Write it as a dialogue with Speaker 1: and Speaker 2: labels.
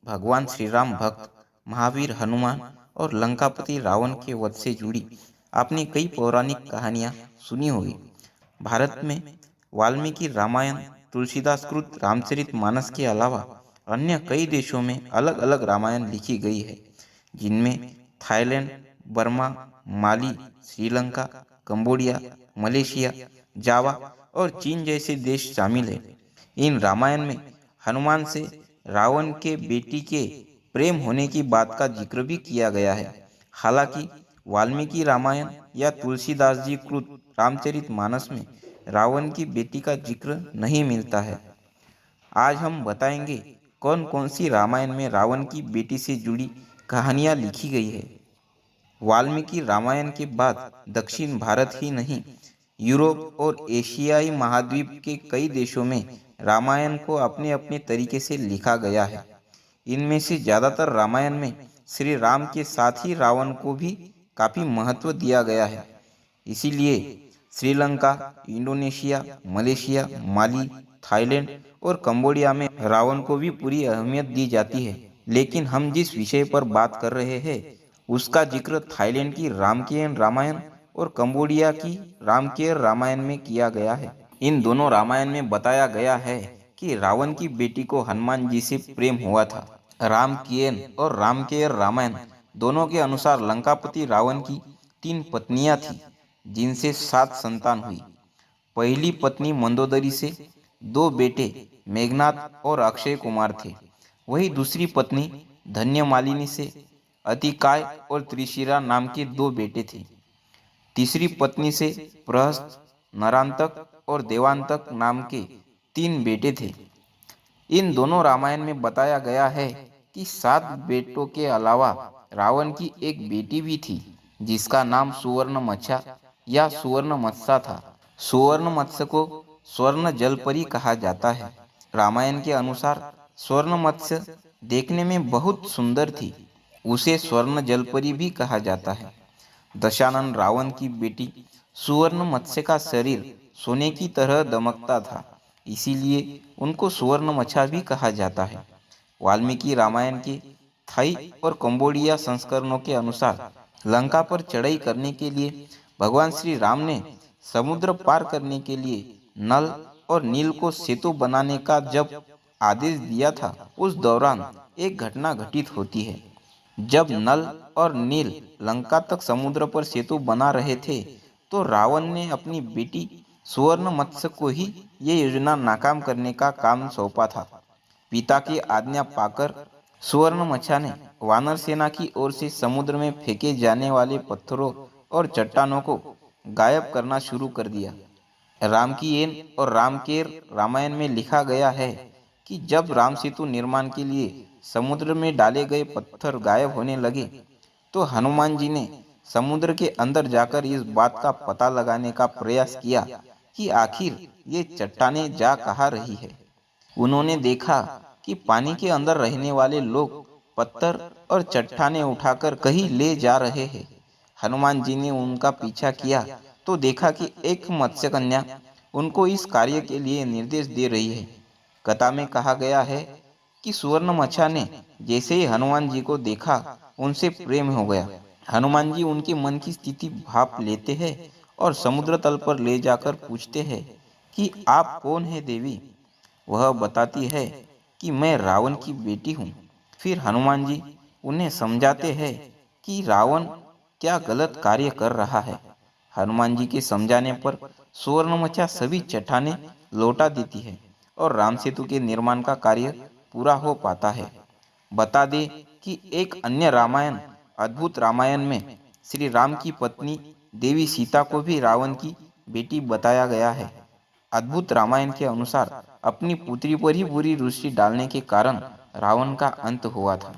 Speaker 1: भगवान श्री राम भक्त महावीर हनुमान और लंकापति रावण के वध से जुड़ी आपने कई पौराणिक कहानियां सुनी होगी। भारत में वाल्मीकि रामायण, तुलसीदास कृत रामचरितमानस के अलावा अन्य कई देशों में अलग अलग रामायण लिखी गई है, जिनमें थाईलैंड, बर्मा, माली, श्रीलंका, कंबोडिया, मलेशिया, जावा और चीन जैसे देश शामिल हैं। इन रामायण में हनुमान से रावण के बेटी के प्रेम होने की बात का जिक्र भी किया गया है। हालांकि वाल्मीकि रामायण या तुलसीदास जी कृत रामचरितमानस में रावण की बेटी का जिक्र नहीं मिलता है। आज हम बताएंगे कौन कौन सी रामायण में रावण की बेटी से जुड़ी कहानियां लिखी गई है। वाल्मीकि रामायण के बाद दक्षिण भारत ही नहीं, यूरोप और एशियाई महाद्वीप के कई देशों में रामायण को अपने अपने तरीके से लिखा गया है। इनमें से ज़्यादातर रामायण में श्री राम के साथ ही रावण को भी काफ़ी महत्व दिया गया है। इसीलिए श्रीलंका, इंडोनेशिया, मलेशिया, माली, थाईलैंड और कंबोडिया में रावण को भी पूरी अहमियत दी जाती है। लेकिन हम जिस विषय पर बात कर रहे हैं उसका जिक्र थाईलैंड की रामकीयन रामायण और कंबोडिया की रामकेयर रामायण में किया गया है। इन दोनों रामायण में बताया गया है कि रावण की बेटी को हनुमान जी से प्रेम हुआ था। रामकीयन और रामकेयर रामायण दोनों के अनुसार लंकापति रावण की 3 पत्नियां थीं, जिनसे 7 संतान हुई। पहली पत्नी मंदोदरी से 2 बेटे मेघनाथ और अक्षय कुमार थे। वही दूसरी पत्नी धन्यमालिनी से अतिकाय और त्रिशिरा नाम के 2 बेटे थे। तीसरी पत्नी से प्रहस्त, नरांतक और देवांतक नाम के 3 बेटे थे। इन दोनों रामायण में बताया गया है कि 7 बेटों के अलावा रावण की एक बेटी भी थी, जिसका नाम सुवर्ण मत्स्या या सुवर्ण मत्स्या था। सुवर्ण मत्स्य को स्वर्ण जलपरी कहा जाता है। रामायण के अनुसार स्वर्ण मत्स्य देखने में बहुत सुंदर थी, उसे स्वर्ण जलपरी भी कहा जाता है। दशानन रावण की बेटी सुवर्ण मत्स्य का शरीर सोने की तरह दमकता था, इसीलिए उनको सुवर्ण मच्छा भी कहा जाता है। वाल्मीकि रामायण के थाई और कंबोडिया संस्करणों के अनुसार लंका पर चढ़ाई करने के लिए भगवान श्री राम ने समुद्र पार करने के लिए नल और नील को सेतु बनाने का जब आदेश दिया था, उस दौरान एक घटना घटित होती है। जब नल और नील लंका तक समुद्र पर सेतु बना रहे थे, तो रावण ने अपनी बेटी सुवर्ण मत्स्य को ही ये योजना नाकाम करने का काम सौंपा था। पिता की आज्ञा पाकर सुवर्ण मत्स्या ने वानर सेना की ओर से समुद्र में फेंके जाने वाले पत्थरों और चट्टानों को गायब करना शुरू कर दिया। रामकीयन और रामकेर रामायण में लिखा गया है कि जब राम सेतु निर्माण के लिए समुद्र में डाले गए पत्थर गायब होने लगे, तो हनुमान जी ने समुद्र के अंदर जाकर इस बात का पता लगाने का प्रयास किया कि आखिर ये चट्टानें जा कहाँ रही है। उन्होंने देखा कि पानी के अंदर रहने वाले लोग पत्थर और चट्टानें उठाकर कहीं ले जा रहे हैं। हनुमान जी ने उनका पीछा किया तो देखा कि एक मत्स्य कन्या उनको इस कार्य के लिए निर्देश दे रही है। कथा में कहा गया है कि सुवर्ण मत्स्या ने जैसे ही हनुमान जी को देखा, उनसे प्रेम हो गया। हनुमान जी उनके मन की स्थिति भाप लेते हैं और समुद्र तल पर ले जाकर पूछते हैं कि आप कौन है देवी। वह बताती है कि मैं रावण की बेटी हूँ। फिर हनुमान जी उन्हें समझाते हैं कि रावण क्या गलत कार्य कर रहा है। हनुमान जी के समझाने पर सुवर्ण मत्स्या सभी चट्टानें लौटा देती है और राम सेतु के निर्माण का कार्य पूरा हो पाता है। बता दें कि एक अन्य रामायण अद्भुत रामायण में श्री राम की पत्नी देवी सीता को भी रावण की बेटी बताया गया है। अद्भुत रामायण के अनुसार अपनी पुत्री पर ही बुरी दृष्टि डालने के कारण रावण का अंत हुआ था।